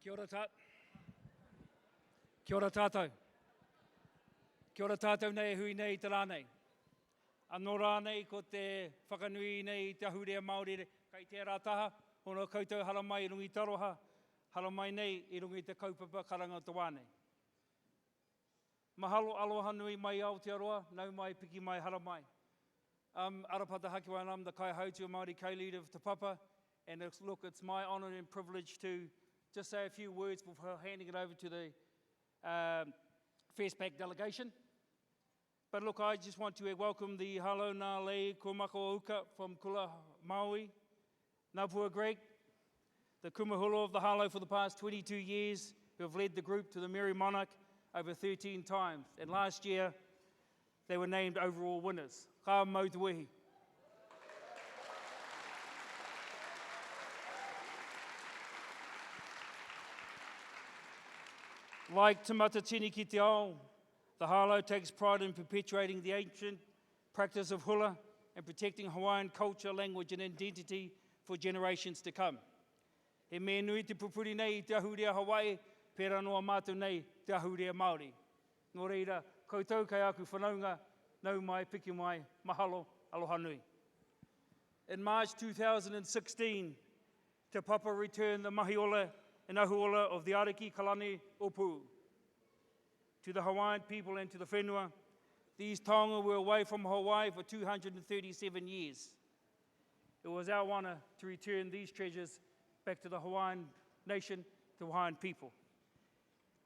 Kia ora tātou. Kia ora tātou nei hui nei te rānei. Anō rānei ko te whakanui nei te ahurea Māori kei tērā taha, hono koutou hala mai I rungi taroha, hala mai nei I rungi te kaupapa karanga te wānei. Mahalo aloha nui mai Aotearoa, nau mai piki mai hala mai. Arapata Hakiwai, I'm the Kaihautua Māori co-leader of Te Papa, and it's my honour and privilege to just say a few words before handing it over to the FESPAC delegation. But look, I just want to welcome the Hālau Nā Lei Kaumaka from Kula Maui, Ngāpua Greg, the Kumahulu of the Hālau for the past 22 years, who have led the group to the Merrie Monarch over 13 times. And last year, they were named overall winners. Ka mau te wehi. Like Te Matatini ki te ao, the Hālau takes pride in perpetuating the ancient practice of Hula and protecting Hawaiian culture, language and identity for generations to come. He mea nui te pupuri nei te ahurea Hawai, pēra noa mātou nei te ahurea Māori. Nō reira, koutou kai aku whanaunga, nau mai, piki mai, mahalo, aloha nui. In March 2016, Te Papa returned the mahiola and ahuola of the Ariki Kalani Opu to the Hawaiian people and to the whenua. These taonga were away from Hawaii for 237 years. It was our honour to return these treasures back to the Hawaiian nation, the Hawaiian people.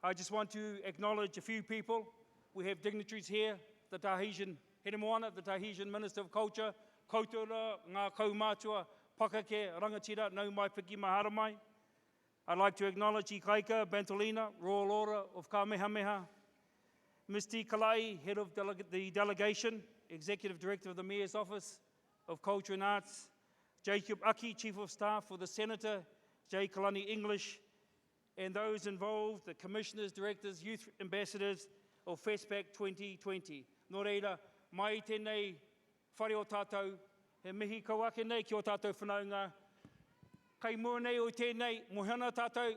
I just want to acknowledge a few people. We have dignitaries here, the Tahitian Here Moana, the Tahitian Minister of Culture, Koutura, Ngā Kaumātua, Pakake, Rangatira, Nau Mai Piki Mahara Mai. I'd like to acknowledge I Kaika Bantolina, Royal Order of Kamehameha, Mr. Kalai, Head of the Delegation, Executive Director of the Mayor's Office of Culture and Arts, Jacob Aki, Chief of Staff for the Senator, J. Kalani English, and those involved, the Commissioners, Directors, Youth Ambassadors of FESPAC 2020. Nō reira, mai tēnei whare o tātou, he mihi kauake nei ki o tātou whanaunga. Kai mua nei o tēnei, mohana tātou,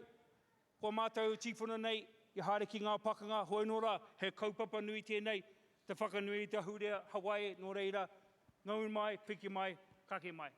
ko mātou tīwhuna nei, I haere ki ngā pakanga, hoi nora, he kaupapa nui tēnei, te whakanui te ahurea Hawaii, nō reira, ngau mai, piki mai, kake mai.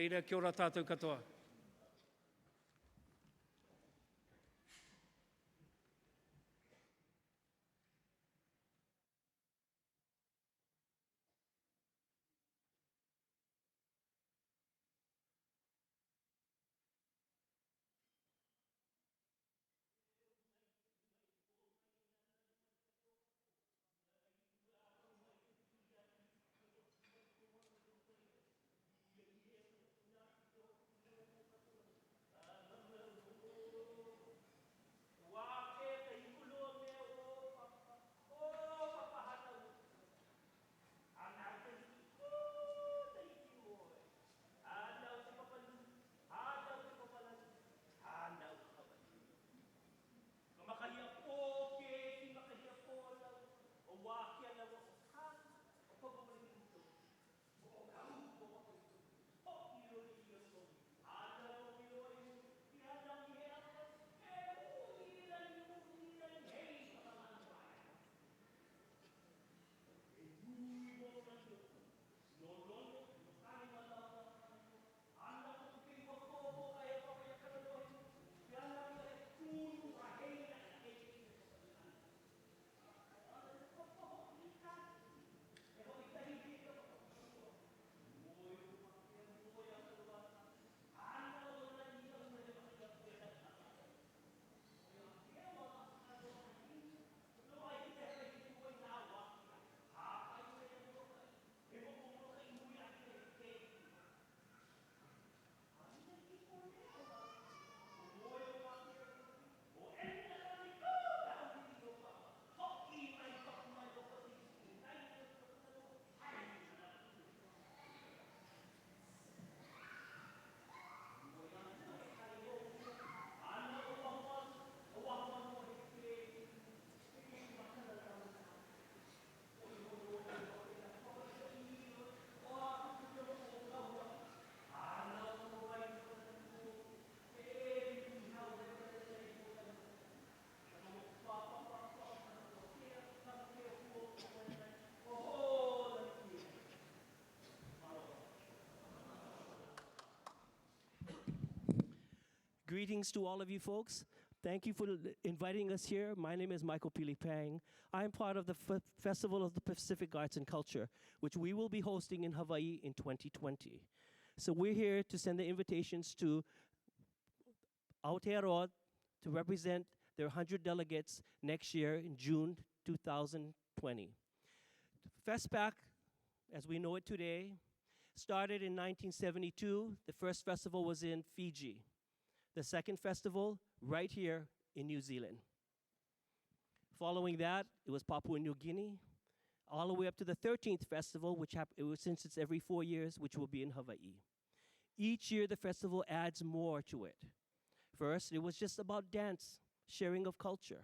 Reira, kia ora tātou katoa. Greetings to all of you folks. Thank you for inviting us here. My name is Michael Pilipang. I'm part of the Festival of the Pacific Arts and Culture, which we will be hosting in Hawaii in 2020. So we're here to send the invitations to Aotearoa to represent their 100 delegates next year in June 2020. FestPac, as we know it today, started in 1972. The first festival was in Fiji. The second festival, right here in New Zealand. Following that, it was Papua New Guinea, all the way up to the 13th festival, which since it's every 4 years, which will be in Hawaii. Each year, the festival adds more to it. First, it was just about dance, sharing of culture.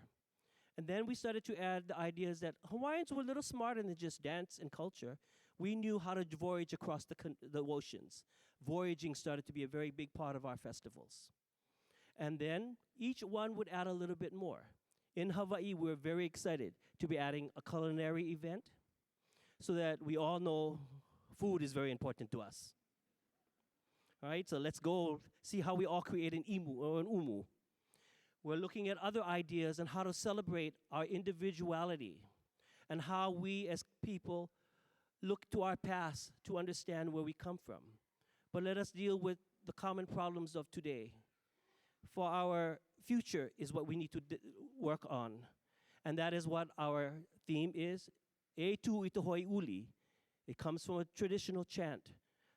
And then we started to add the ideas that Hawaiians were a little smarter than just dance and culture. We knew how to voyage across the oceans. Voyaging started to be a very big part of our festivals. And then each one would add a little bit more. In Hawaii, we're very excited to be adding a culinary event so that we all know food is very important to us. All right, so let's go see how we all create an imu or an umu. We're looking at other ideas on how to celebrate our individuality and how we as people look to our past to understand where we come from. But let us deal with the common problems of today. For our future is what we need to work on. And that is what our theme is. E tu itohoi uli. It comes from a traditional chant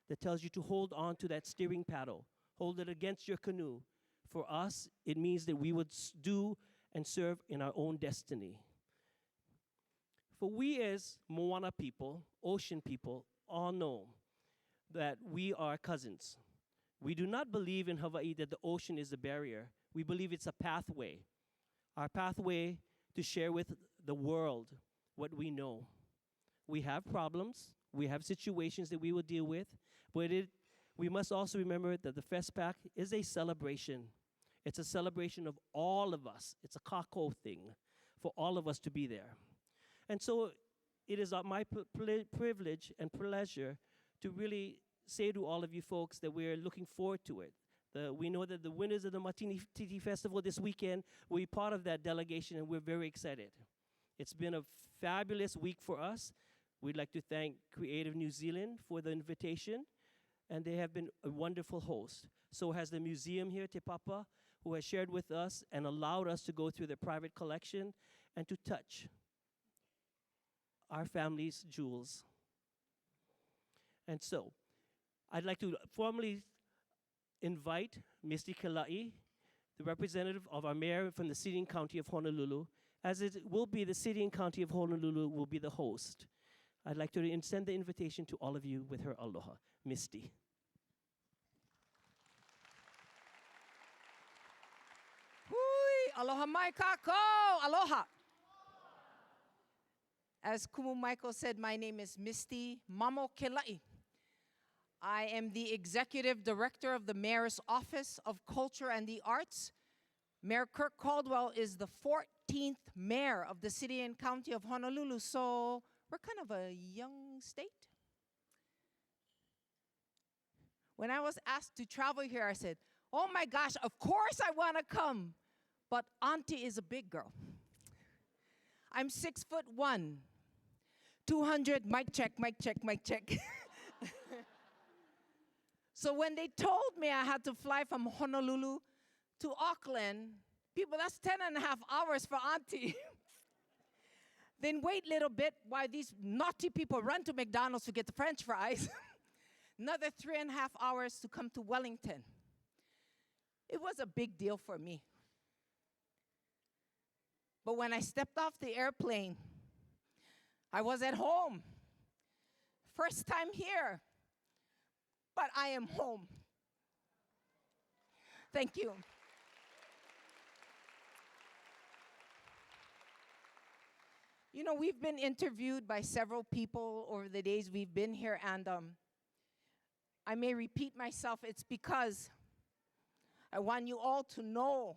that tells you to hold on to that steering paddle. Hold it against your canoe. For us, it means that we would do and serve in our own destiny. For we as Moana people, ocean people, all know that we are cousins. We do not believe in Hawaii that the ocean is a barrier. We believe it's a pathway. Our pathway to share with the world what we know. We have problems. We have situations that we will deal with. But we must also remember that the FestPac is a celebration. It's a celebration of all of us. It's a kako thing for all of us to be there. And so it is my privilege and pleasure to really say to all of you folks that we're looking forward to it. We know that the winners of the Martini Titi Festival this weekend will be part of that delegation, and we're very excited. It's been a fabulous week for us. We'd like to thank Creative New Zealand for the invitation, and they have been a wonderful host. So has the museum here, Te Papa, who has shared with us and allowed us to go through their private collection and to touch our family's jewels. And so, I'd like to formally invite Misty Kalai, the representative of our mayor from the city and county of Honolulu, as it will be the city and county of Honolulu will be the host. I'd like to send the invitation to all of you with her aloha. Misty. Hui, aloha mai kako, aloha. As Kumu Michael said, my name is Misty Mamo Kelai. I am the Executive Director of the Mayor's Office of Culture and the Arts. Mayor Kirk Caldwell is the 14th mayor of the city and county of Honolulu, so we're kind of a young state. When I was asked to travel here, I said, oh my gosh, of course I want to come, but Auntie is a big girl. I'm 6'1", 200, mic check, mic check, mic check. So when they told me I had to fly from Honolulu to Auckland, people, that's 10.5 hours for Auntie. Then wait a little bit while these naughty people run to McDonald's to get the French fries. Another 3.5 hours to come to Wellington. It was a big deal for me. But when I stepped off the airplane, I was at home. First time here. But I am home. Thank you. You know, we've been interviewed by several people over the days we've been here, and I may repeat myself. It's because I want you all to know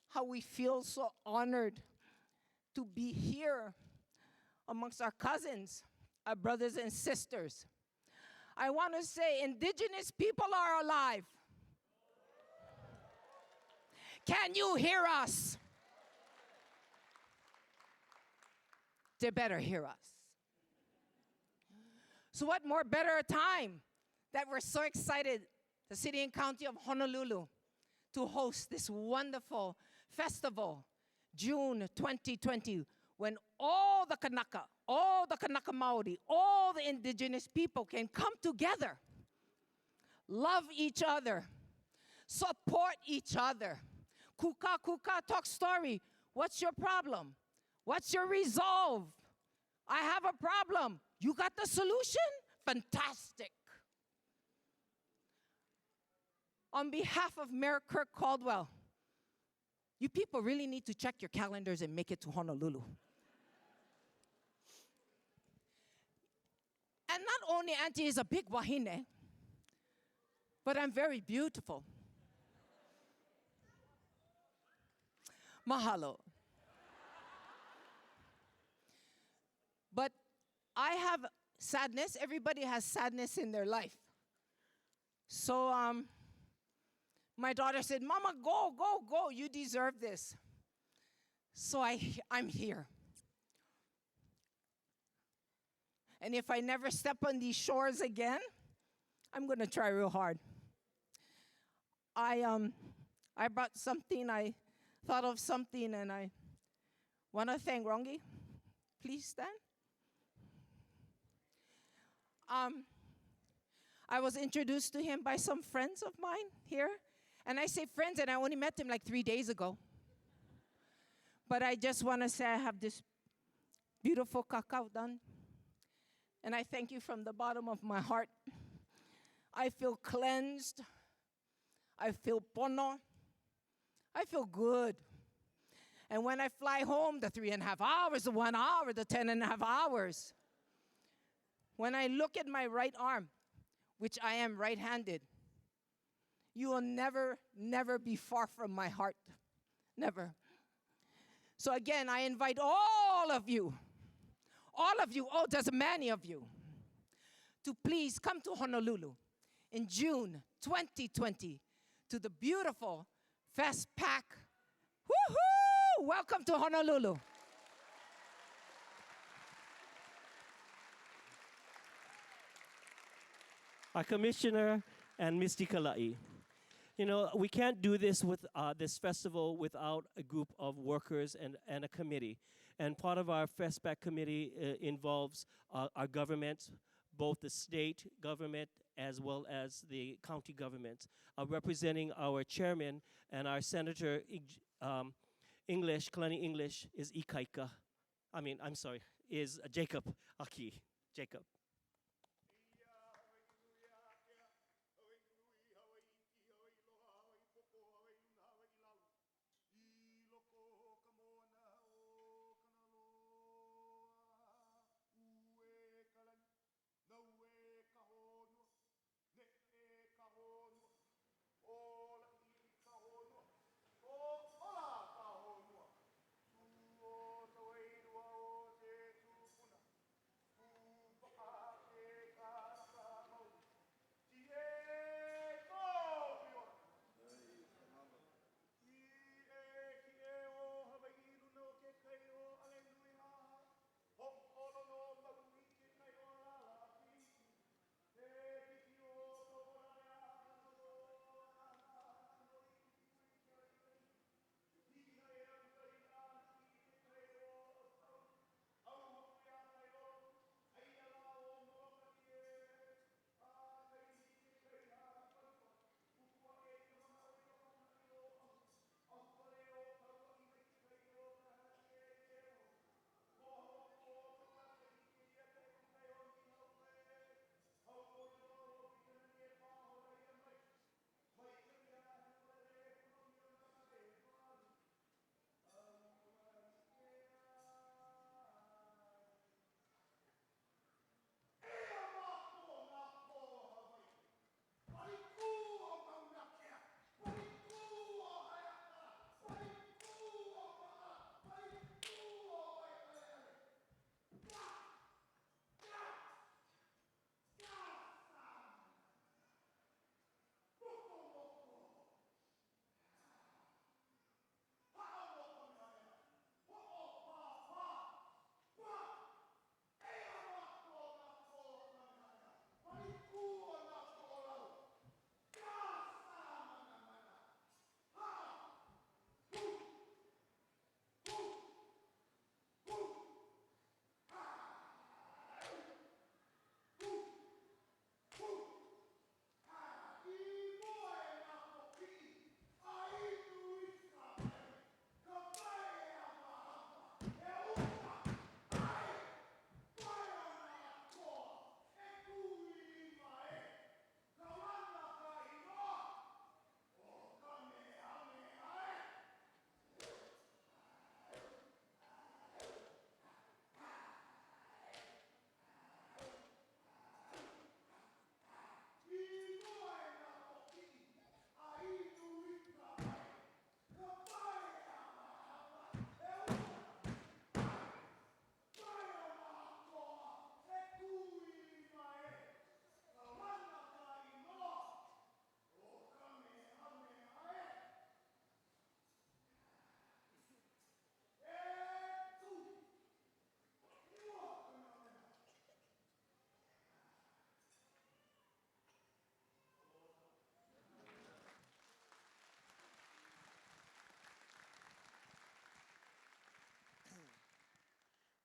how we feel so honored to be here amongst our cousins, our brothers and sisters. I want to say indigenous people are alive. Can you hear us? They better hear us. So what more better time that we're so excited, the city and county of Honolulu, to host this wonderful festival, June 2020, when all the Kanaka Maori, all the indigenous people can come together, love each other, support each other. Kuka, kuka, talk story. What's your problem? What's your resolve? I have a problem. You got the solution? Fantastic. On behalf of Mayor Kirk Caldwell, you people really need to check your calendars and make it to Honolulu. And not only Auntie is a big wahine, but I'm very beautiful. Mahalo. But I have sadness. Everybody has sadness in their life. So my daughter said, Mama, go, go, go. You deserve this. So I'm here. And if I never step on these shores again, I'm going to try real hard. I brought something. I thought of something, and I want to thank Rongi. Please stand. I was introduced to him by some friends of mine here. And I say friends, and I only met him like 3 days ago. But I just want to say I have this beautiful cacao done. And I thank you from the bottom of my heart. I feel cleansed. I feel pono. I feel good. And when I fly home, the 3.5 hours, the 1 hour, the 10.5 hours, when I look at my right arm, which I am right-handed, you will never, never be far from my heart. Never. So again, I invite all of you, oh, there's many of you, to please come to Honolulu. in June 2020 to the beautiful Fest Pack. Woohoo! Welcome to Honolulu. Our commissioner and Misty Kala'i. You know, we can't do this with this festival without a group of workers and a committee. And part of our FestBack committee involves our government, both the state government as well as the county government, representing our chairman and our senator English, Kalani English, is Ikaika. Is Jacob Aki. Jacob.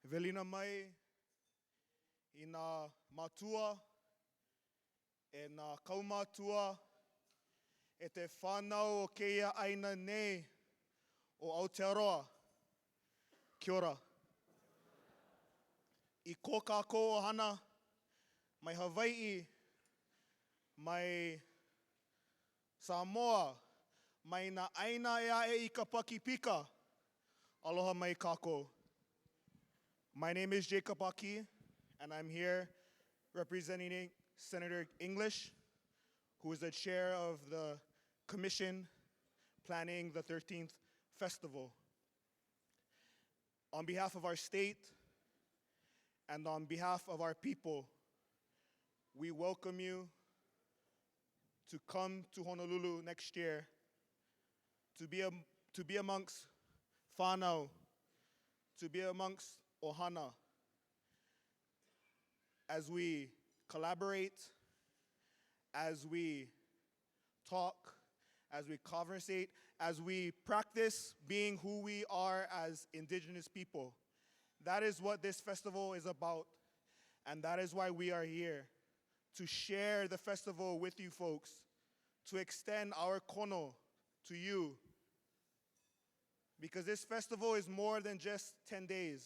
Velina mai I nā matua, e nā kaumātua, e te whānau o keia aina nei o Aotearoa. Kia ora. I ko kākou o hana, mai Hawaii, mai Samoa, mai nā aina ea e I ka Pakipika. Aloha mai kākou. My name is Jacob Aki, and I'm here representing Senator English, who is the chair of the commission planning the 13th festival. On behalf of our state and on behalf of our people, we welcome you to come to Honolulu next year, to be amongst whānau, to be amongst ohana, as we collaborate, as we talk, as we conversate, as we practice being who we are as indigenous people. That is what this festival is about, and that is why we are here, to share the festival with you folks, to extend our kono to you, because this festival is more than just 10 days.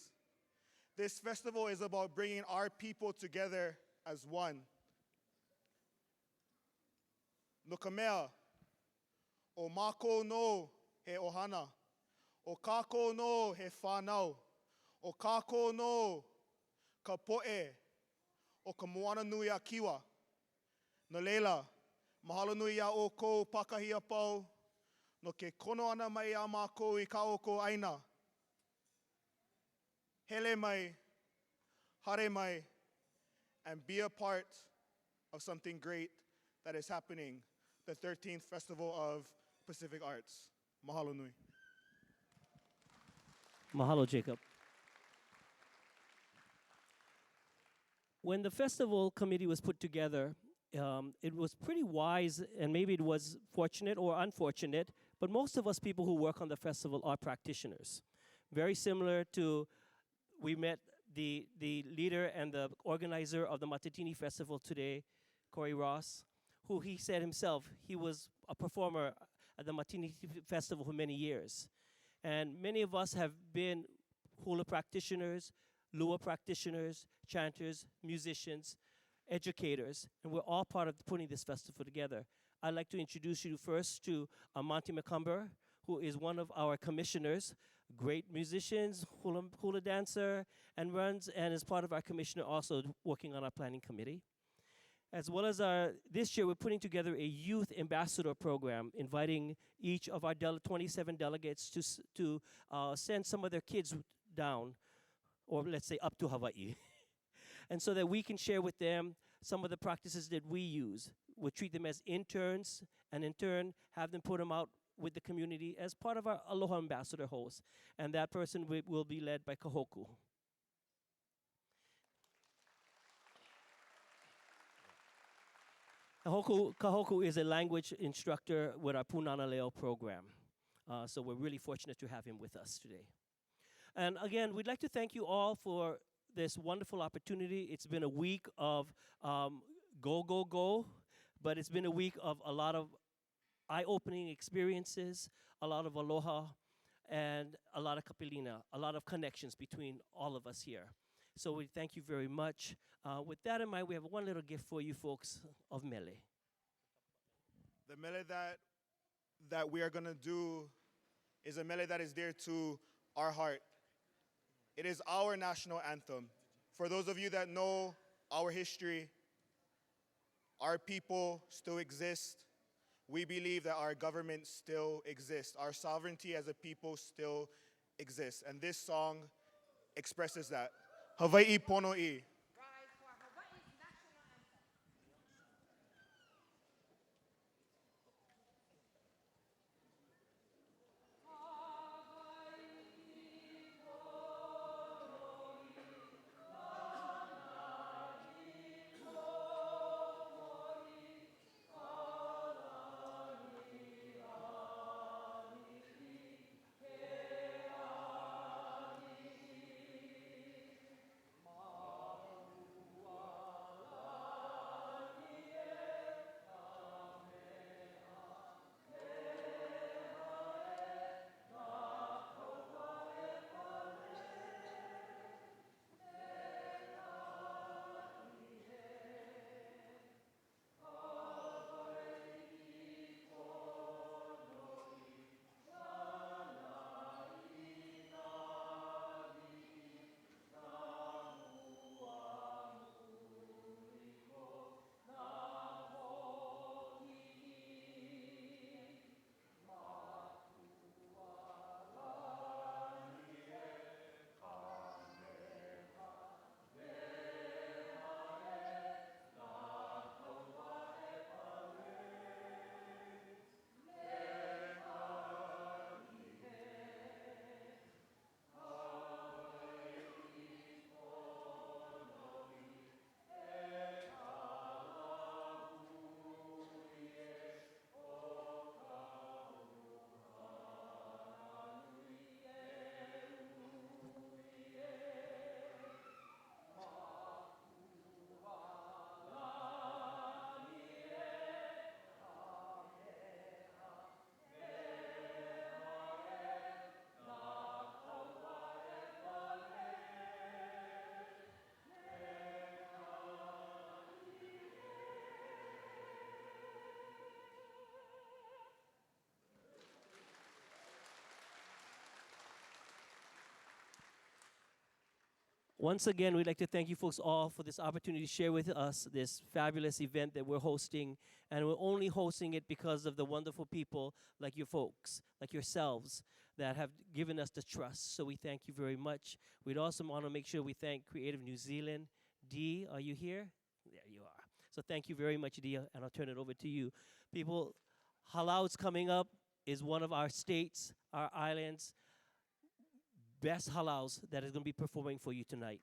This festival is about bringing our people together as one. No ka mea, o mākou no he ohana, o kākou no he whānau, o kākou no ka po'e, o ka moana nui a kiwa. No leila, mahalo nui a o kou pakahi a pau, no ke kono ana mai a mākou I ka o kou aina. Hele mai, hare mai, and be a part of something great that is happening, the 13th Festival of Pacific Arts. Mahalo nui. Mahalo, Jacob. When the festival committee was put together, it was pretty wise, and maybe it was fortunate or unfortunate, but most of us people who work on the festival are practitioners. Very similar to, we met the leader and the organizer of the Matatini Festival today, Corey Ross, who he said himself, he was a performer at the Matatini Festival for many years. And many of us have been hula practitioners, lua practitioners, chanters, musicians, educators, and we're all part of putting this festival together. I'd like to introduce you first to Monty McCumber, who is one of our commissioners, great musicians, hula dancer, and is part of our commissioner also working on our planning committee. As well as this year we're putting together a youth ambassador program, inviting each of our 27 delegates to send some of their kids down, or let's say up to Hawaii. And so that we can share with them some of the practices that we use. We'll treat them as interns, and in turn, have them put them out with the community as part of our Aloha ambassador host. And that person will be led by Kahoku. Kahoku is a language instructor with our Punana Leo program. So we're really fortunate to have him with us today. And again, we'd like to thank you all for this wonderful opportunity. It's been a week of go, but it's been a week of a lot of eye-opening experiences, a lot of aloha, and a lot of kapilina, a lot of connections between all of us here. So we thank you very much. With that in mind, we have one little gift for you folks of mele. The mele that we are going to do is a mele that is dear to our heart. It is our national anthem. For those of you that know our history, our people still exist. We believe that our government still exists. Our sovereignty as a people still exists. And this song expresses that. Hawaii Pono'i. Once again, we'd like to thank you folks all for this opportunity to share with us this fabulous event that we're hosting. And we're only hosting it because of the wonderful people like you folks, like yourselves, that have given us the trust. So we thank you very much. We'd also want to make sure we thank Creative New Zealand. Dee, are you here? There you are. So thank you very much, Dee, and I'll turn it over to you. People, Halau's coming up is one of our states, our islands, best halaus that is going to be performing for you tonight.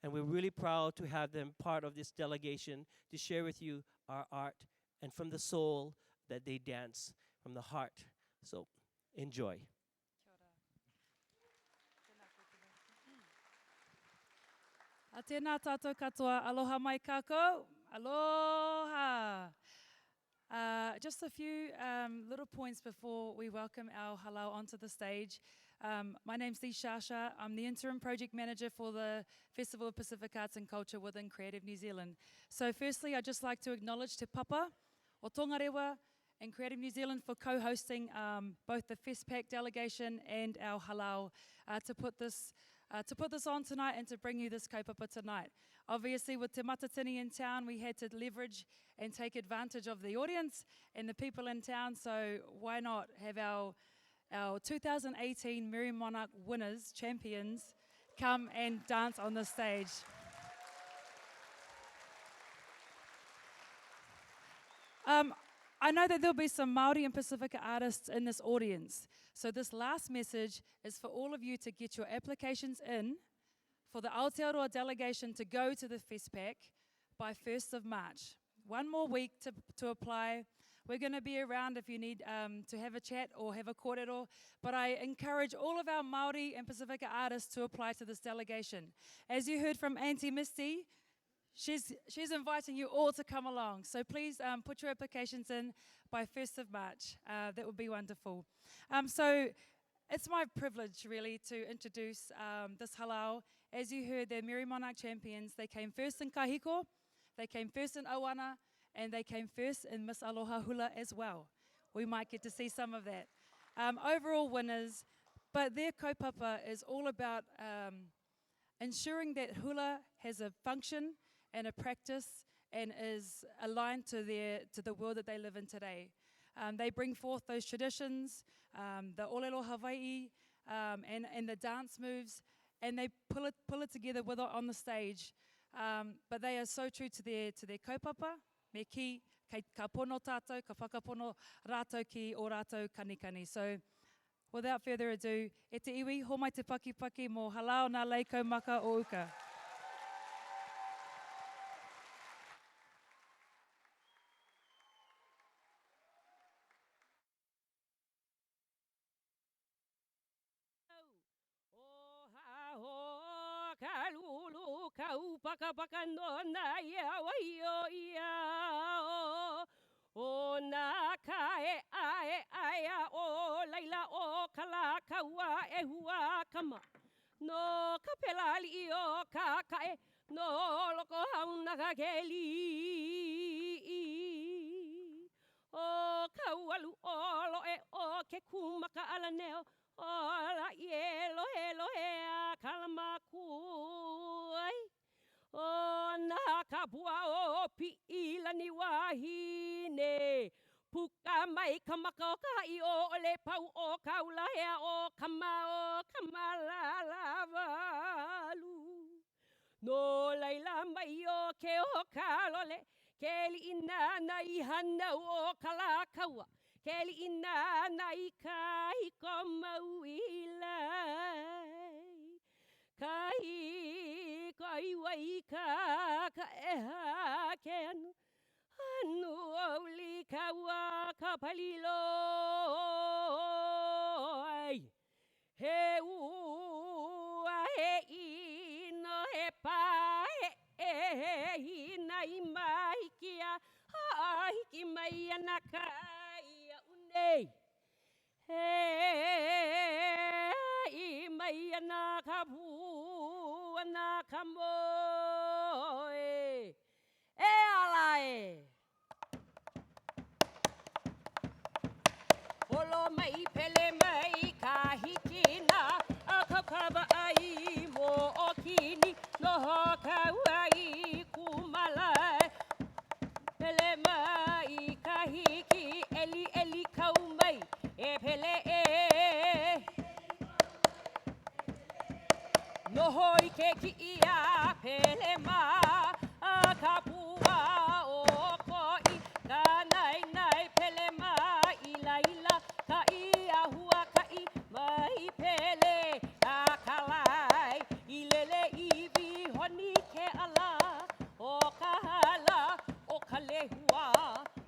And we're really proud to have them part of this delegation to share with you our art and from the soul that they dance from the heart. So enjoy. A tēnā tātou katoa, aloha mai kākou, aloha. Just a few little points before we welcome our halau onto the stage. My name's Dee Shasha. I'm the interim project manager for the Festival of Pacific Arts and Culture within Creative New Zealand. So firstly, I'd just like to acknowledge Te Papa o Tongarewa and Creative New Zealand for co-hosting both the FestPac delegation and our halau to put this on tonight and to bring you this kaupapa tonight. Obviously, with Te Matatini in town, we had to leverage and take advantage of the audience and the people in town, so why not have our 2018 Merrie Monarch winners, champions, come and dance on the stage. I know that there'll be some Māori and Pacifica artists in this audience, so this last message is for all of you to get your applications in for the Aotearoa delegation to go to the FestPac by 1st of March. One more week to apply. We're going to be around if you need to have a chat or have a kōrero, but I encourage all of our Māori and Pacifica artists to apply to this delegation. As you heard from Auntie Misty, she's inviting you all to come along, so please put your applications in by 1st of March. That would be wonderful. So it's my privilege, really, to introduce this halau. As you heard, they're Merrie Monarch champions. They came first in Kahiko, they came first in Awana, and they came first in Miss Aloha Hula as well. We might get to see some of that. Overall winners, but their kaupapa is all about ensuring that hula has a function and a practice and is aligned to the world that they live in today. They bring forth those traditions, the olelo Hawaii, and the dance moves, and they pull it together with it on the stage. But they are so true to their kaupapa, me ki, ka pono tātou, ka whakapono rātou ki o rātou kanikani. So, without further ado, e te iwi, ho mai te pakipaki mō Hālau Nā Lei Kaumaka o uka. Kau paka paka no na ia waio ia o na kae ae o laila o kala kaua e hua kama no kapela li o kakae no loko hauna ka keli o kaualu o loe o ke kumaka ala neo o la ie lohe a kalamaku ai o na kapua o pi ilani wahine puka mai kamaka o kai o le pau o kaula hea o kamala lavalu no laila mai o ke o kalole ke li ina nai hana o kalakaua Keli ina nai kai ko mauilai Kai kai wai ka eha ke anu auli kaua ka palilo ai He ua he ino he pa he nai mai kia hiki mai anaka Hey, hey, mai ana kapu ana kamo alai. Olo mai pele mai kahikina akakaba ai mo okini pele e noho I ke ki ia pele ma a kapua o ko I ka nai nai pele ma ila ila ka I a hua ka I mai pele a kalai I lele I vi honi ke ala o ka hala o ka lehua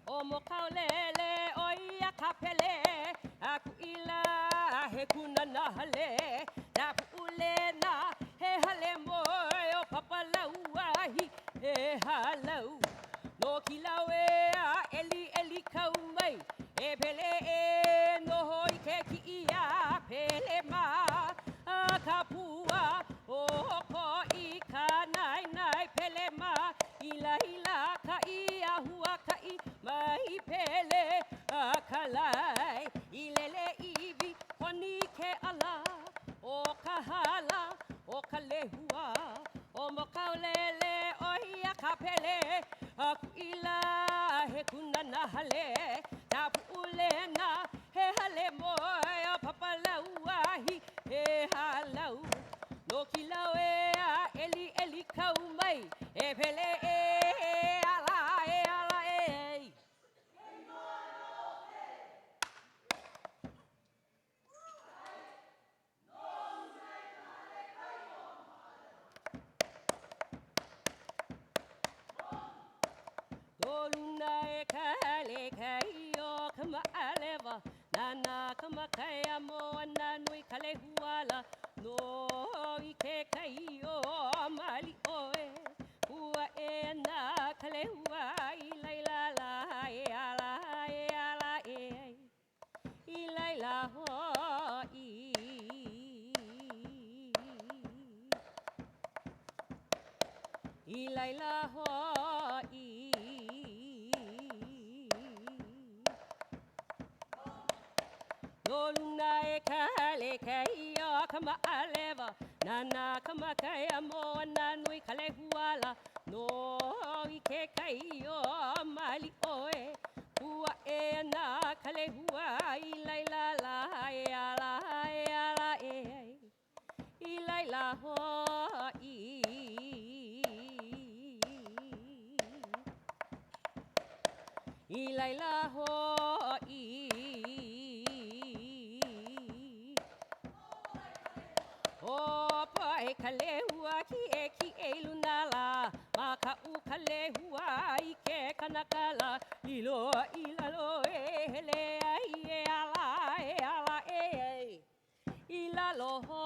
o mo kaulele o ia ka pele aku ila he kuna na hale na puulena he hale moi o papalauahi he halau no kilawe a eli eli kaumai e pele e no hoi ke ki ia pele ma a kapua o ko I ka nai nai pele ma ila ila ka ia hua ka I mai pele a kalai ilele ivi honi ke ala o ka hala o ka lehua o mo kaulele o ia ka pele aku ila he kuna na hale na puulena he hale moi o papalauahi he halau no kilawe a eli eli kaumai e pele e ala e ala e Doluna e kale kai o kama aleva nana kama kai amo ana nui kale huala no I ke kai o mali oe ua e na kale hua I laila la e ala e ala I laila ho I laila ho Doluna e kale kai o kama aleva nana kama kai amo ana nui kale huala no I ke kai o mali oe ua e na kale hua I laila la e ala e ala I laila ho I laila ho o pai kale hua ki e lunala maka u kale hua I ke kanakala lilo I lalo e hele ai e ala I lalo ho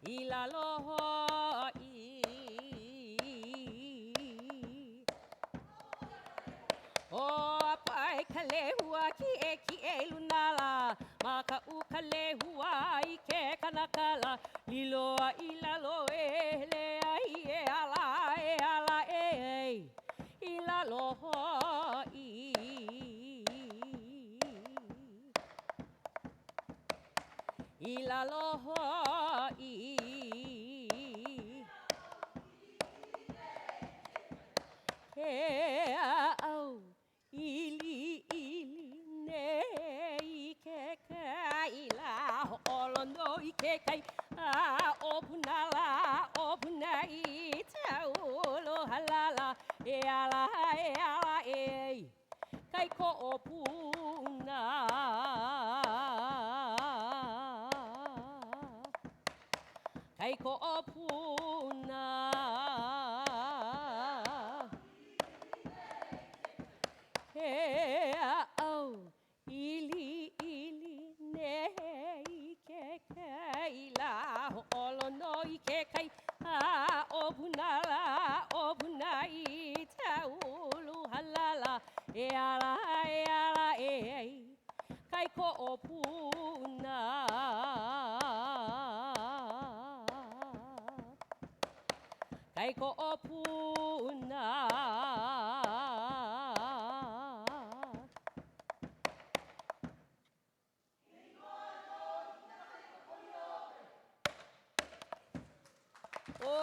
I lalo ho o pai kale hua ki e lunala maka u kale hua I ke kanakala lilo I lalo e hele ai e ala I lalo ho I lalo ho he au ili ne I ke kai la olo no I ke kai a opunala opunai taulo halala e ala kai ko opuna kai ko opuna he au ili ne I ke kai la olo no I ke kai a obunala obunai taulu halala e ala kai ko opuna kai ko opuna o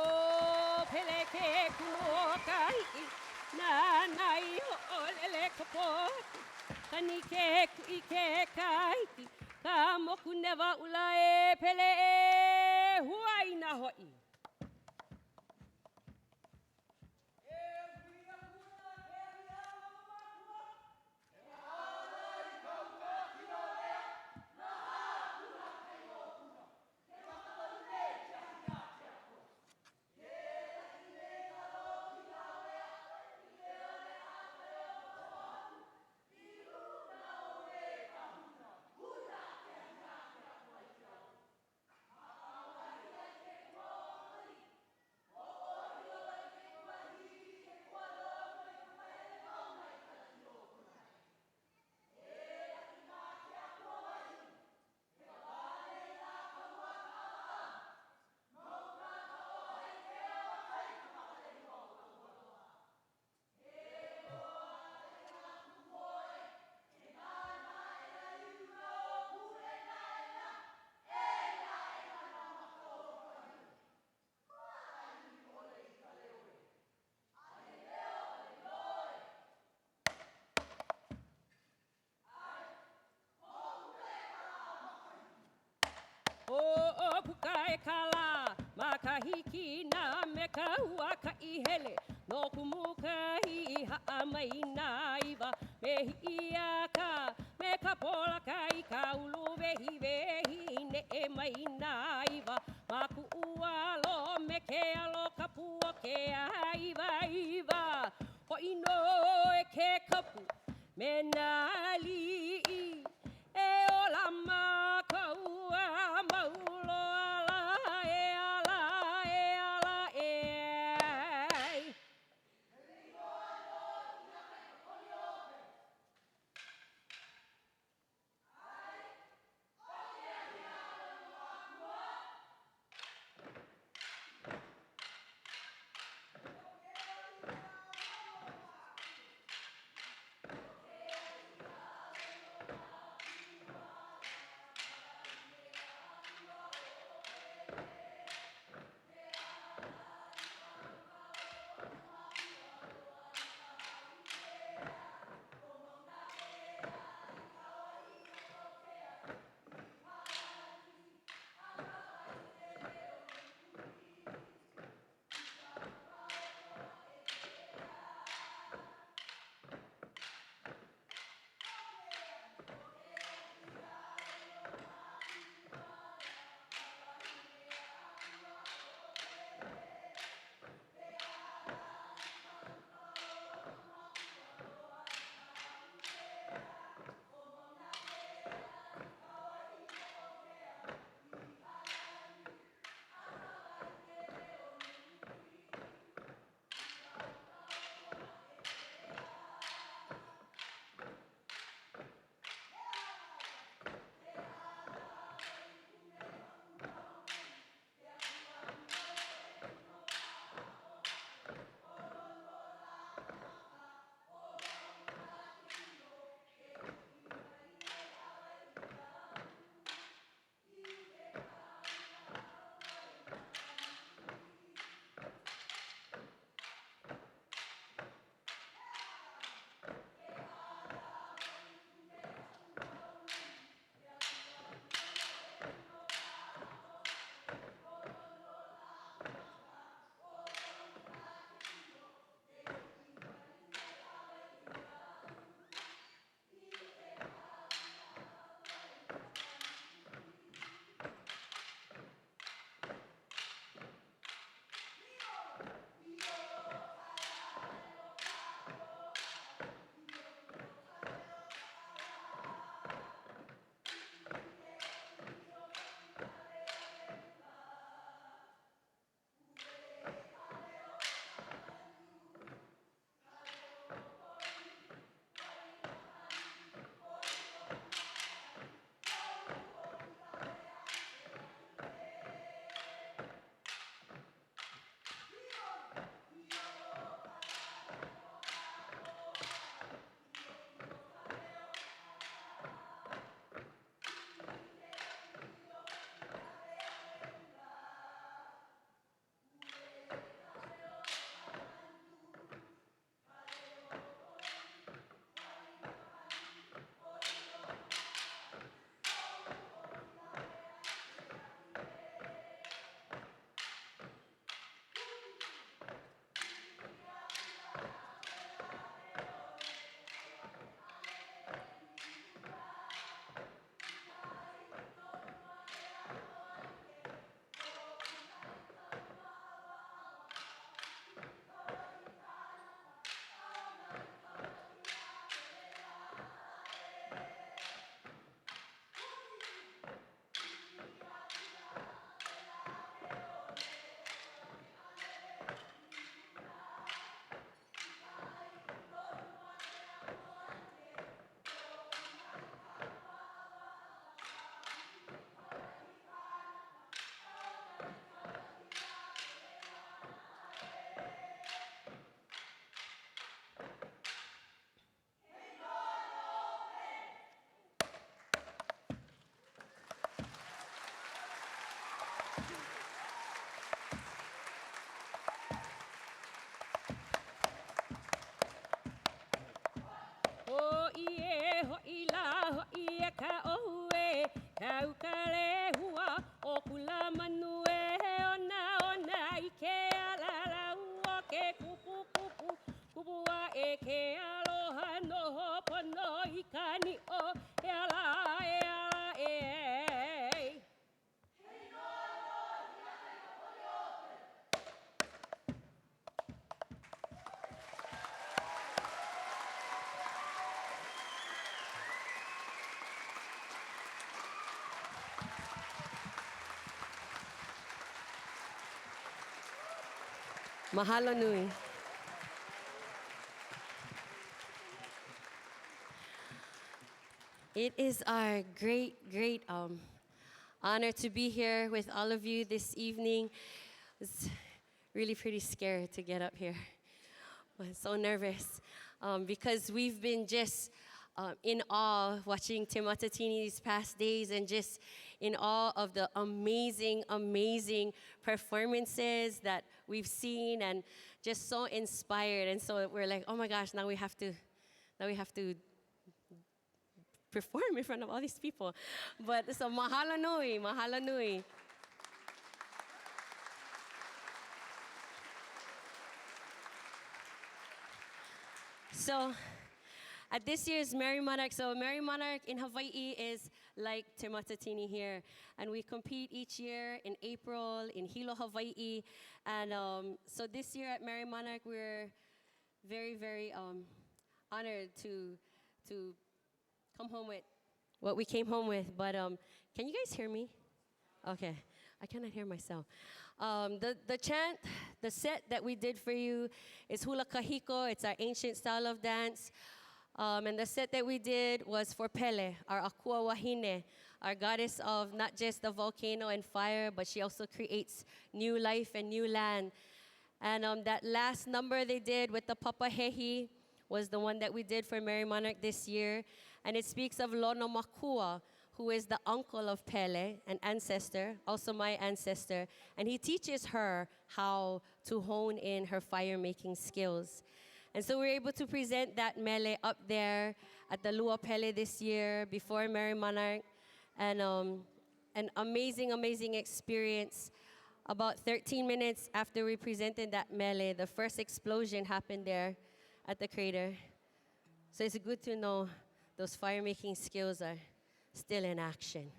peleke kuno kai na kapo kani ke kui ke kaiki ka moku newa ula e pele e huaina hoi. O puka e kala, makahiki na me ka hua ka I hele. No kumuka hi haa mai na iwa, me hi aka, me ka pola ka I ka ulu vehi ne e mai na iwa. Maku ualo me ke alo kapua ke a iwa. Ho ino e ke kapu, me na li e ola makaua maulo ala e ala e ala e. ie ho ila ho ie ka ohue kau ka lehua o kula manue ona I ke alala ua ke kupu kupu kupua e ke aloha no pono I kani o e ala e. Mahalo nui. It is our great honor to be here with all of you this evening. It's really pretty scared to get up here. I'm so nervous because we've been just in awe watching Te Matatini these past days and just in awe of the amazing performances that we've seen and just so inspired. And so we're like, oh my gosh, now we have to perform in front of all these people. But so mahalo nui. So at this year's Merrie Monarch, so Merrie Monarch in Hawaii is like Te Matatini here. And we compete each year in April in Hilo, Hawaii. And so this year at Merrie Monarch, we're very honored to come home with what we came home with. But can you guys hear me? Okay, I cannot hear myself. The chant, the set that we did for you is Hula Kahiko. It's our ancient style of dance. And the set that we did was for Pele, our Akua Wahine, our goddess of not just the volcano and fire, but she also creates new life and new land. And that last number they did with the Papahehi was the one that we did for Merrie Monarch this year. And it speaks of Lono Makua, who is the uncle of Pele, an ancestor, also my ancestor. And he teaches her how to hone in her fire-making skills. And so we're able to present that mele up there at the Lua Pele this year before Merrie Monarch. And an amazing experience. About 13 minutes after we presented that mele, the first explosion happened there at the crater. So it's good to know those fire-making skills are still in action.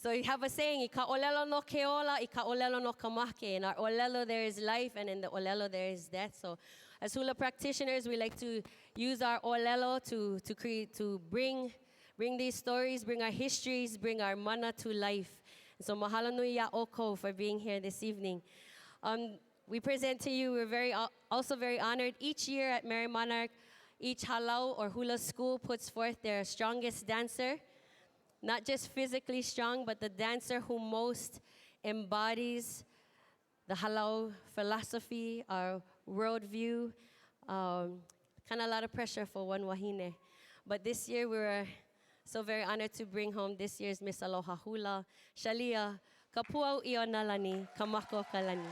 So you have a saying, ika olelo no keola, ika olelo no kamake. In our olelo there is life, and in the olelo there is death. So as hula practitioners, we like to use our olelo to bring these stories, bring our histories, bring our mana to life. And so mahalo nui ya oko for being here this evening. We present to you, we're also very honored. Each year at Merrie Monarch, each halau or hula school puts forth their strongest dancer. Not just physically strong, but the dancer who most embodies the halau philosophy, our worldview. Kind of a lot of pressure for one wahine. But this year we were so very honored to bring home this year's Miss Aloha Hula, Shalia, Kapuau Io Nalani, Kamako Kalani.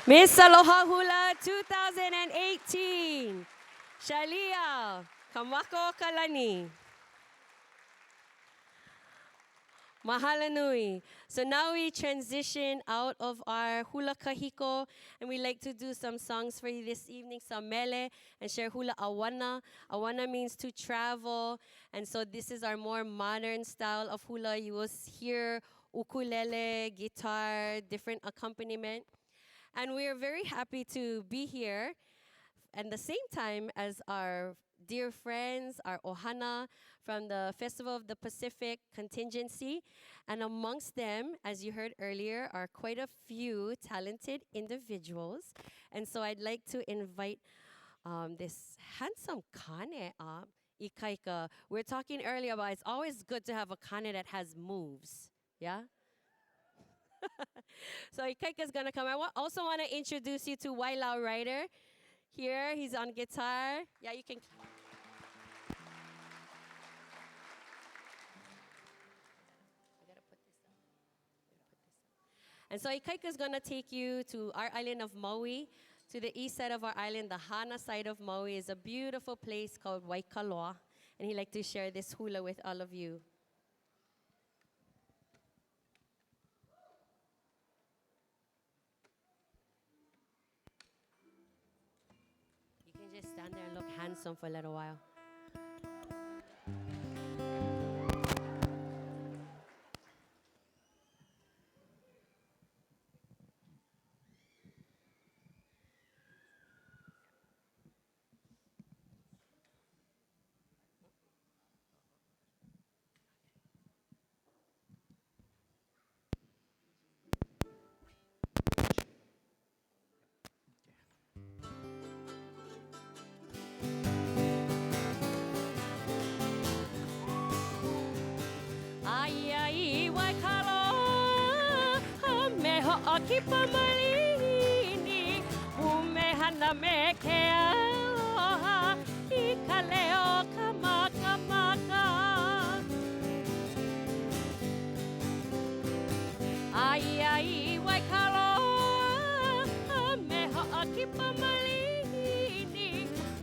Miss Aloha Hula 2018, Shalia Kamako Kalani. Mahalo nui. So now we transition out of our hula kahiko, and we like to do some songs for you this evening, some mele, and share hula awana. Awana means to travel, and so this is our more modern style of hula. You will hear ukulele, guitar, different accompaniment. And we are very happy to be here at the same time as our dear friends, our ohana from the Festival of the Pacific contingency. And amongst them, as you heard earlier, are quite a few talented individuals. And so I'd like to invite this handsome kane up, Ikaika. We're talking earlier about it's always good to have a kane that has moves, yeah? So Ikaika's gonna come. I also want to introduce you to Wailao Ryder. Here, he's on guitar. Yeah, you can. And so Ikaika's gonna take you to our island of Maui. To the east side of our island, the Hana side of Maui, is a beautiful place called Waikoloa. And he'd like to share this hula with all of you. You can just stand there and look handsome for a little while. Ai waikalo me ho'oki pamalini umehana me ke aloha I ka leo kamaka maka. Ai waikalo me ho'oki pamalini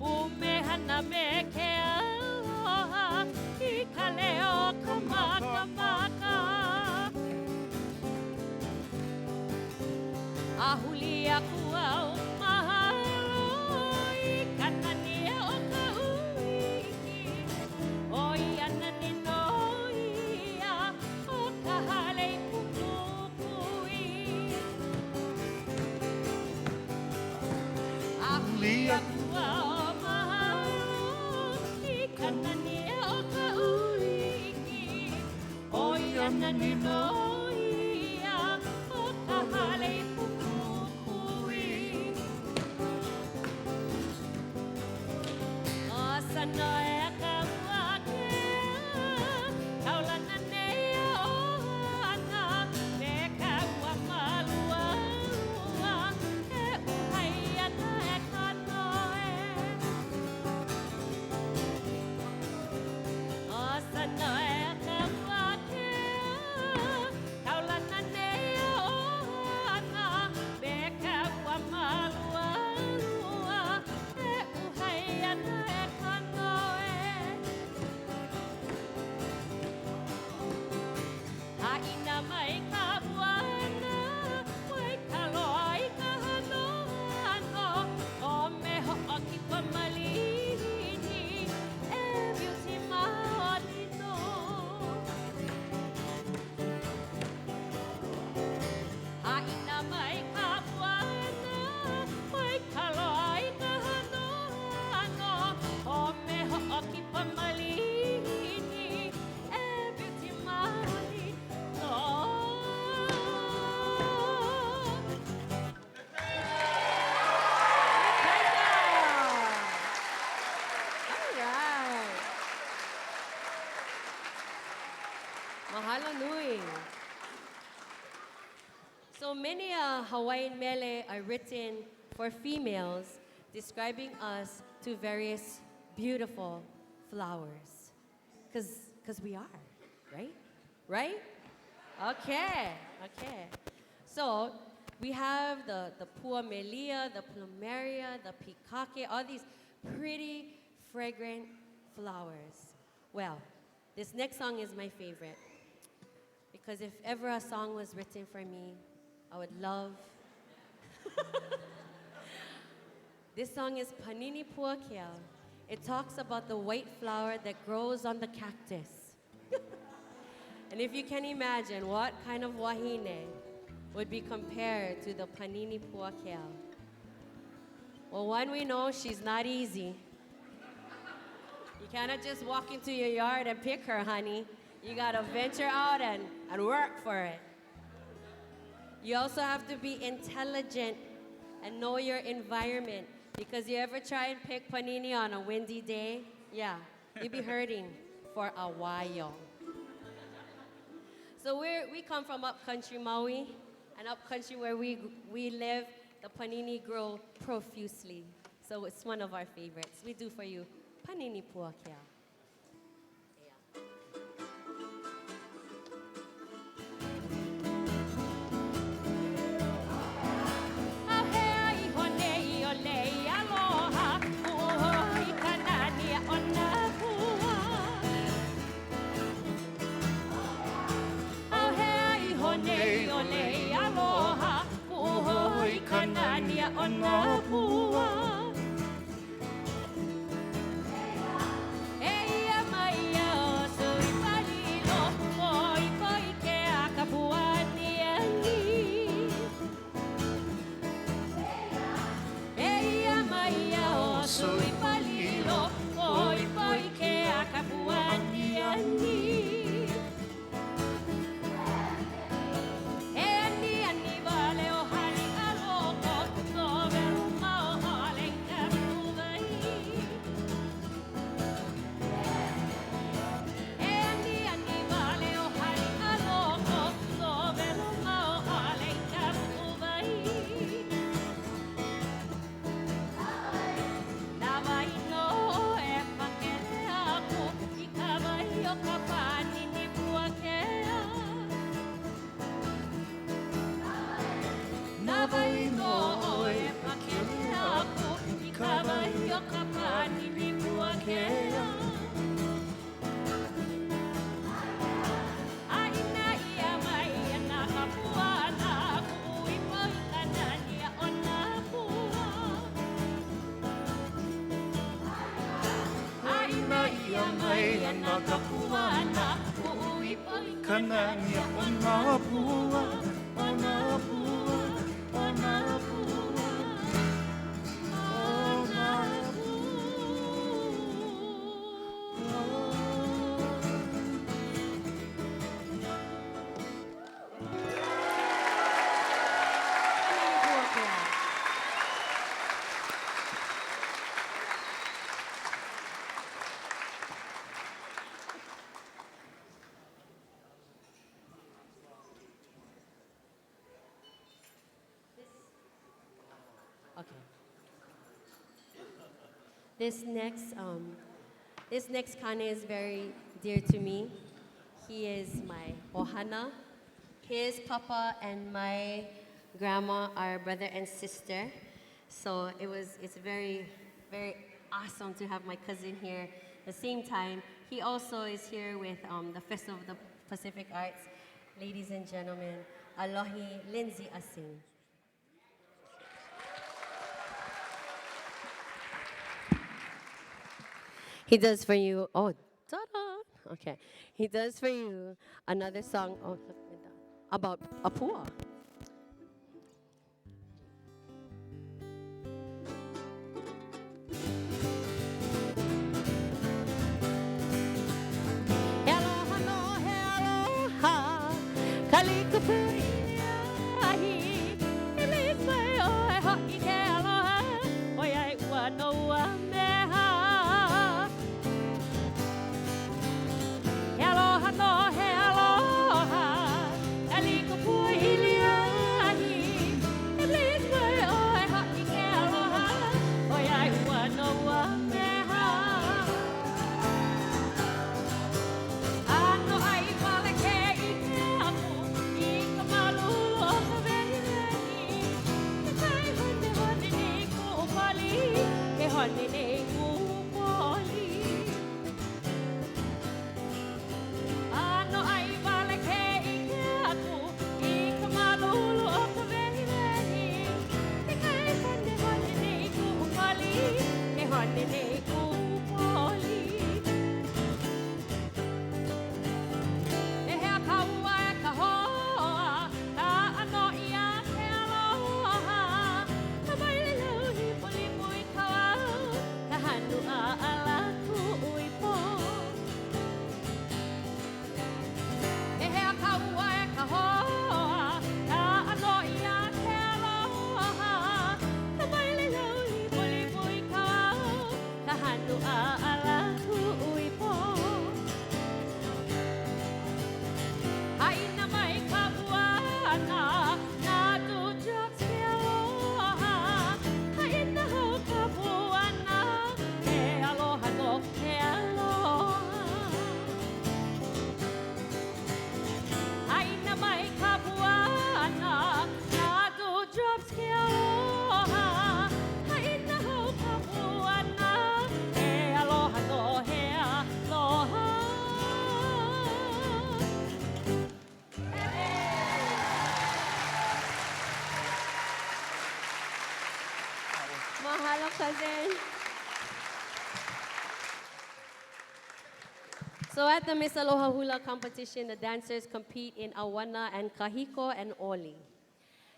umehana me ke aloha I ka leo kamaka maka. Ahuli aku au mahalo I kanania o ka uiki o iana ni noia o ka hale kukukui. Ahuli aku au mahalo I kanania o ka uiki o iana ni noia o ka hale kukukui. O sana e ka uake kaulana nei o ana me ka ua malua e uhai ana e ka noe. O sana e ka uake kaulana nei o ana me ka ua malua e uhai ana e ka noe. Haina mai ka buana waikalo ai ka hano o me ho'oki pamalini e beauty maolino. Haina mai ka buana waikalo ai ka hano o me ho'oki pamalini e beauty maolino. Alright. Mahalo nui. So many Hawaiian mele are written for females, describing us to various beautiful flowers. Because we are, right? Right? Okay, okay. So We have the pua melia, the plumeria, the pikake, all these pretty, fragrant flowers. Well, this next song is my favorite. Because if ever a song was written for me, I would love. This song is Panini Puakea. It talks about the white flower that grows on the cactus. And if you can imagine what kind of wahine would be compared to the Panini Puakea. Well, one, we know she's not easy. You cannot just walk into your yard and pick her, honey. You gotta venture out and work for it. You also have to be intelligent and know your environment, because you ever try and pick panini on a windy day, yeah, you'll be hurting for a while. So we come from upcountry Maui, and upcountry where we live, the panini grow profusely. So it's one of our favorites. We do for you, Panini Puakea. Ona pua Eia maia o sui palilo Oi poi ke a kapua ni ani Eia maia o sui palilo Oi poi ke a kapua ni ani Kanania ona pua, ona pua, ona pua, ona Okay. This next kane is very dear to me. He is my ohana. His papa and my grandma are brother and sister. So it's very, very awesome to have my cousin here. At the same time, he also is here with the Festival of the Pacific Arts. Ladies and gentlemen, Alohi Lindsay Asing. He does for you, oh, ta-da, okay. He does for you another song about Apua. Aloha no he aloha, kalikupui ahi, ilis mai o e ho'i ke aloha, oi ai ua no ua meha. Aloha no he aloha, kalikupui ahi, ilis mai o e ho'i ke aloha, oi ai ua no ua meha. Ano ai pale ke I te apu, I ka So at the Miss Aloha Hula competition, the dancers compete in Awana and Kahiko and Oli.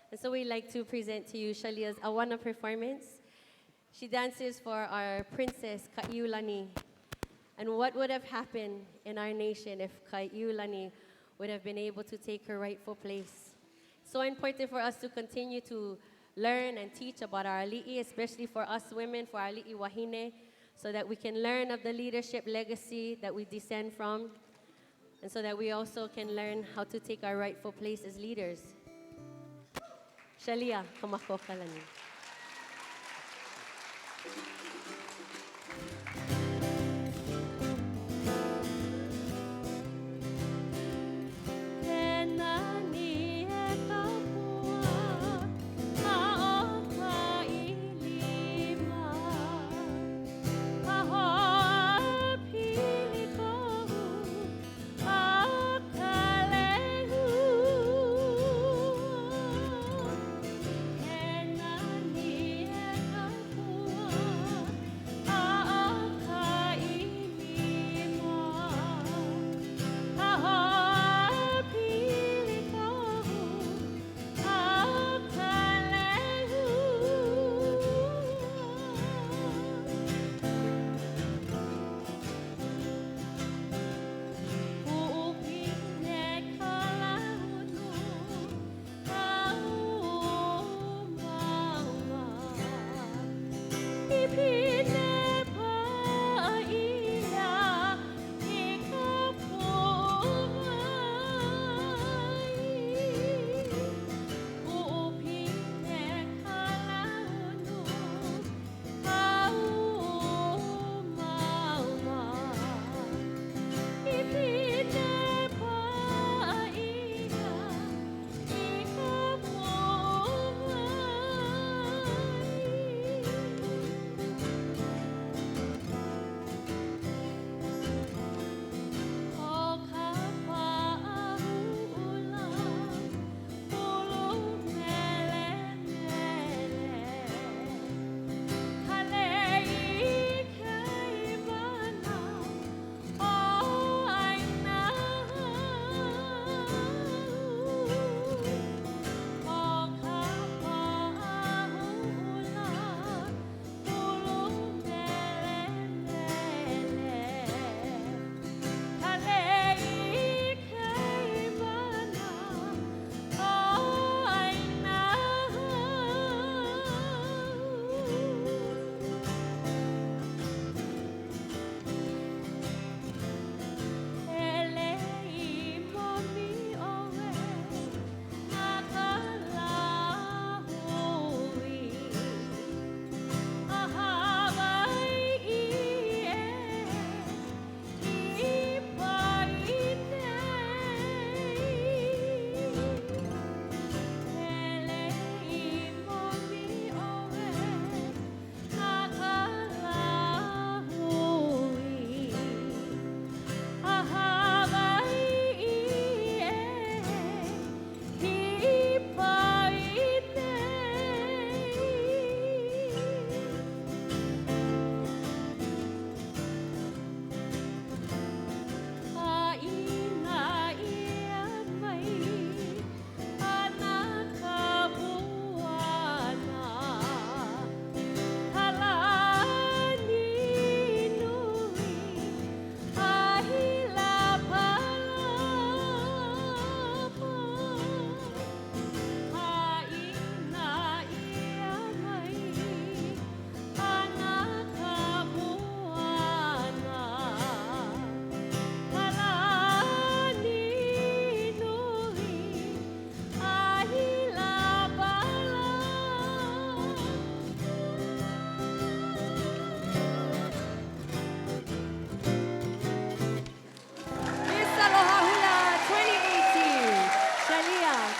And so we'd like to present to you Shalia's Awana performance. She dances for our princess, Kaiulani. And what would have happened in our nation if Kaiulani would have been able to take her rightful place? So important for us to continue to learn and teach about our ali'i, especially for us women, for our ali'i wahine, so that we can learn of the leadership legacy that we descend from, and so that we also can learn how to take our rightful place as leaders. Shalia, kamako kalani.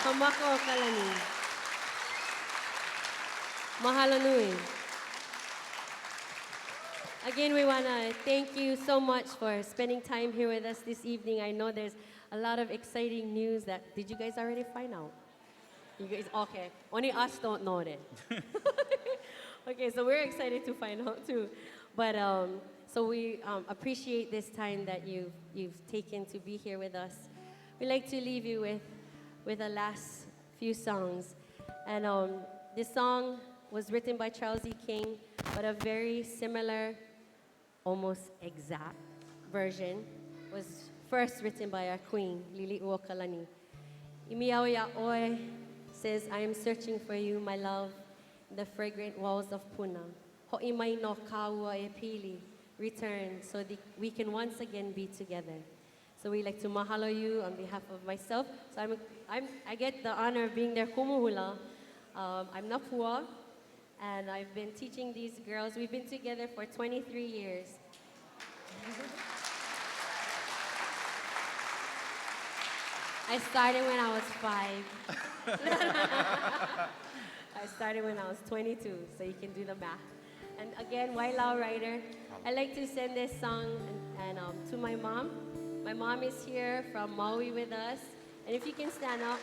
Kamako kalani. Mahalo nui. Again, we want to thank you so much for spending time here with us this evening. I know there's a lot of exciting news that, did you guys already find out? You guys, okay. Only us don't know it. Okay, so we're excited to find out too. But So we appreciate this time that you've taken to be here with us. We'd like to leave you with the last few songs. And this song was written by Charles E. King, but a very similar, almost exact version was first written by our queen, Lili Uokalani. Imiao ya oi says, I am searching for you, my love, in the fragrant walls of Puna. Ho'imai no kaua e pili, return, so that we can once again be together. So we like to mahalo you on behalf of myself. So I get the honor of being their kumuhula. I'm Napua, and I've been teaching these girls. We've been together for 23 years. I started when I was 5. I started when I was 22, so you can do the math. And again, Wailau writer. I like to send this song and to my mom. My mom is here from Maui with us. And if you can stand up.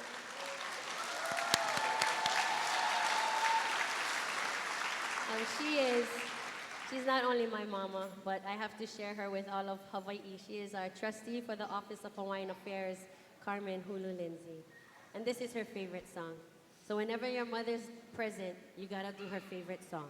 She's not only my mama, but I have to share her with all of Hawaii. She is our trustee for the Office of Hawaiian Affairs, Carmen Hulu Lindsay. And this is her favorite song. So whenever your mother's present, you gotta do her favorite song.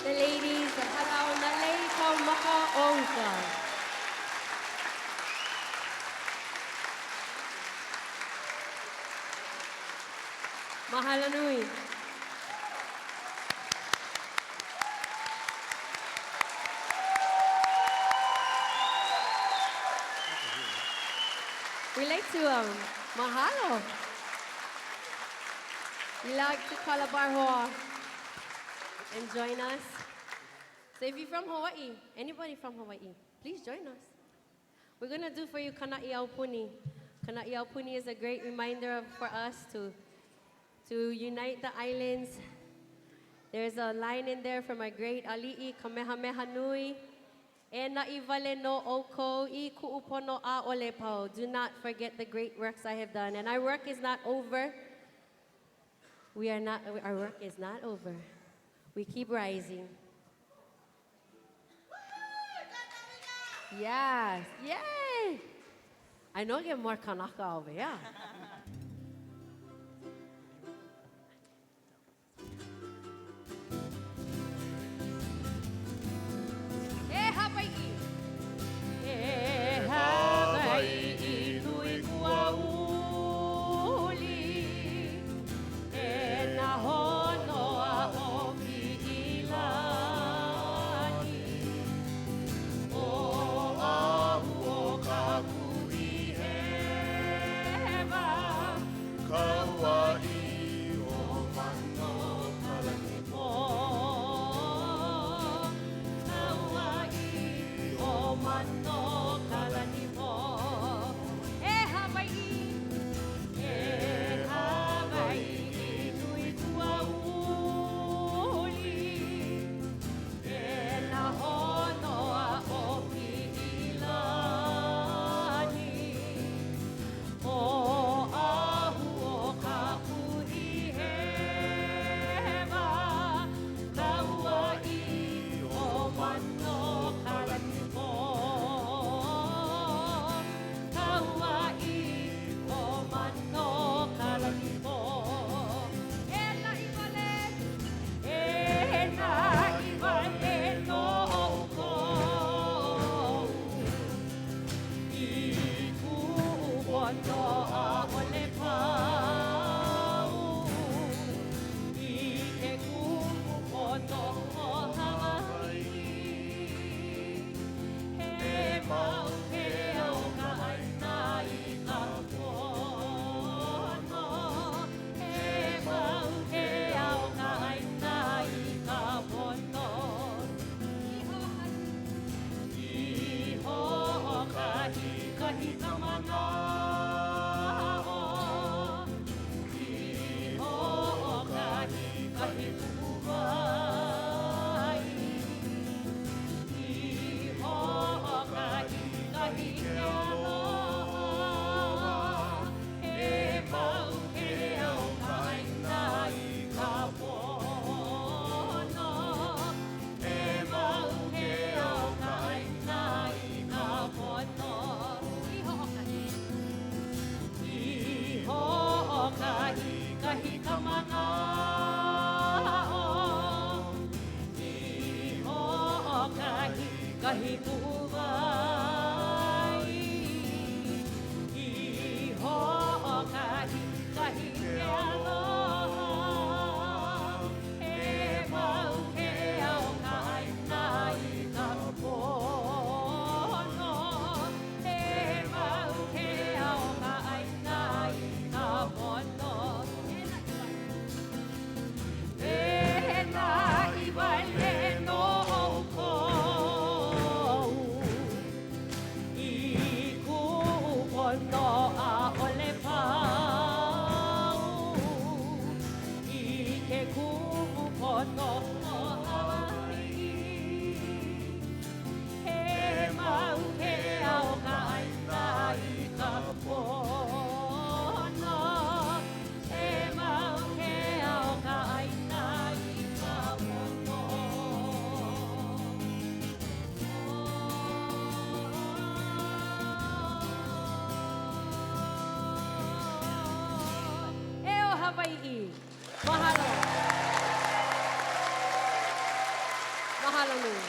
The ladies of Hālau Nā Lei Kaumaka. Mahalo nui. We like to mahalo. We like to kalabarhoa and join us. So if you're from Hawaii, anybody from Hawaii, please join us. We're gonna do for you Kana'i Aupuni. Kana'i Aupuni is a great reminder for us to unite the islands. There's a line in there from my great ali'i, Kamehameha Nui. E na'i wale no oko, I ku'upono a ole pau. Do not forget the great works I have done. And our work is not over. Our work is not over. We keep rising. Yes, yay! I know I get more Kanaka over here. Hey, Hawaii! Hey, Hawaii, nui kua uli. E na honoa o ki ilani. O ahu o ka kui hewa. kahi kuwai I ho'okahi kahi ke aloha E mau ke au ka aina I ka pono E mau ke au ka aina I ka pono E na iwale no kou I kupono a ole pau I ke kupono o Hawai E mau ke au ka aina I ka pono E mau ke au ka aina I ka pono E o Hawaii. Mahalo. Mahalo nui.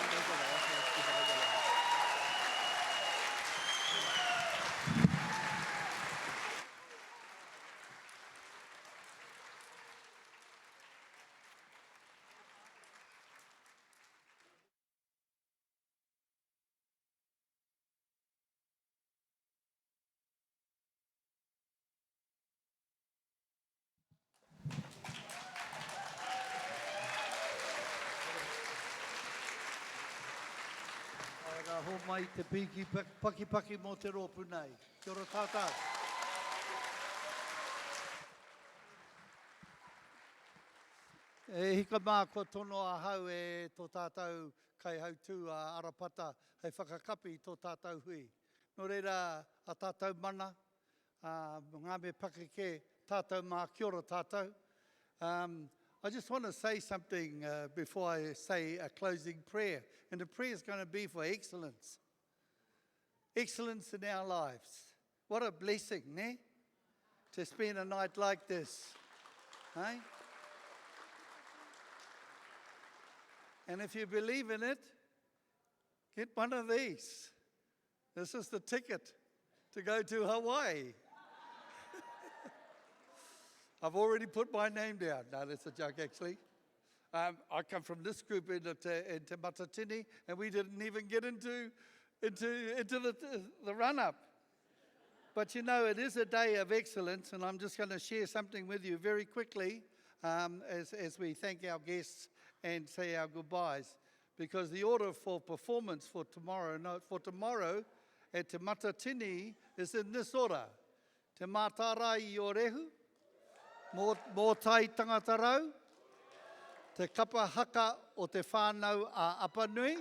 Ora ho mai te piki paki mo te rōpu nei. Kia ora tātou. E hika mā kua tono a hau e tō tātou kai hau tū a arapata hei whakakapi tō tātou hui. Nō reira a tātou mana, ngā me pakeke tātou mā kia ora tātou. I just want to say something before I say a closing prayer. And the prayer is going to be for excellence. Excellence in our lives. What a blessing, ne? To spend a night like this. Hey? And if you believe in it, get one of these. This is the ticket to go to Hawaii. I've already put my name down. No, that's a joke, actually. I come from this group in Te Matatini, and we didn't even get into the run-up. But you know, it is a day of excellence, and I'm just going to share something with you very quickly as we thank our guests and say our goodbyes. Because the order for performance for tomorrow at Te Matatini is in this order. Te Mātara I o Rehu, mō tai tangata rau, te kapa haka o te whānau a Apanui,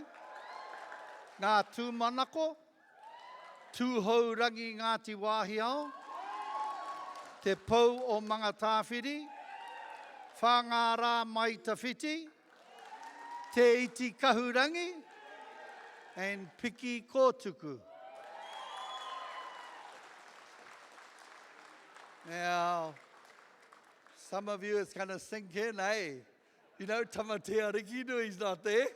ngā tūmanako, tūhou rangi Ngāti Wāhiao, te pou o mga tāwhiri, whangārā mai tawhiti, te iti kahurangi, and piki kōtuku. Now, some of you it's going to sink in, eh? You know, Tamatea Rikidu, he's not there.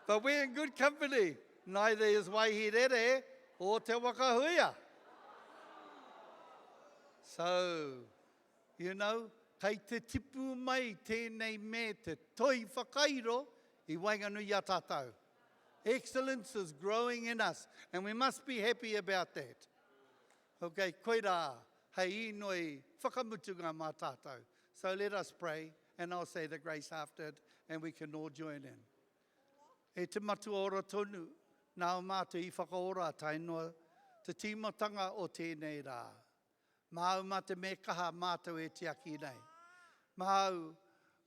But we're in good company. Neither is Waihirere or Te Wakahuia. So, you know, kei te tipu mai tēnei me te toi whakairo I wainganui a tātou. Excellence is growing in us, and we must be happy about that. Okay, koe rā, hei inoi whakamutunga mā tātou. So let us pray, and I'll say the grace after it, and we can all join in. E te matu ora tonu, nā o mātou I whakaora tainua, te tīmatanga o tēnei rā. Māu mā te me kaha mātou e tiaki nei. Māu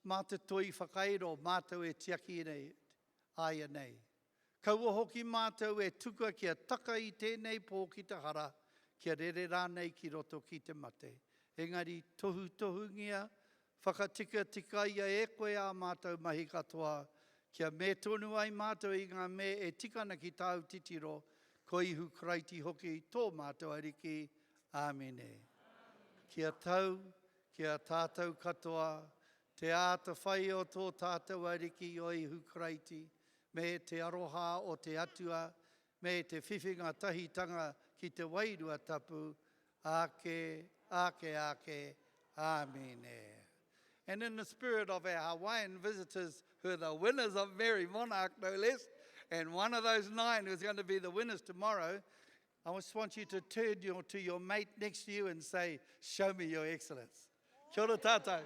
mā te toi whakairo mātou e tiaki nei, aia nei. Kaua hoki mātou e tuka kia taka I tēnei pō ki te hara, kia rere rānei ki roto ki te mate. Engari tohu ngia, whakatika tika ia e koe a mātou mahi katoa, kia me tonu ai mātou I ngā me e tikana ki tāu titiro, ko ihu kraiti hoki tō mātou ariki. Āmene. Kia tau, kia tātou katoa, te āta whai o tō tātou ariki o ihu kraiti, me te aroha o te atua, me te whiwhinga tahitanga ki te wairua tapu, ake, ake, ake, amine. And in the spirit of our Hawaiian visitors, who are the winners of Merrie Monarch, no less, and one of those 9 who's going to be the winners tomorrow, I just want you to turn to your mate next to you and say, show me your excellence. Kia ora tātou.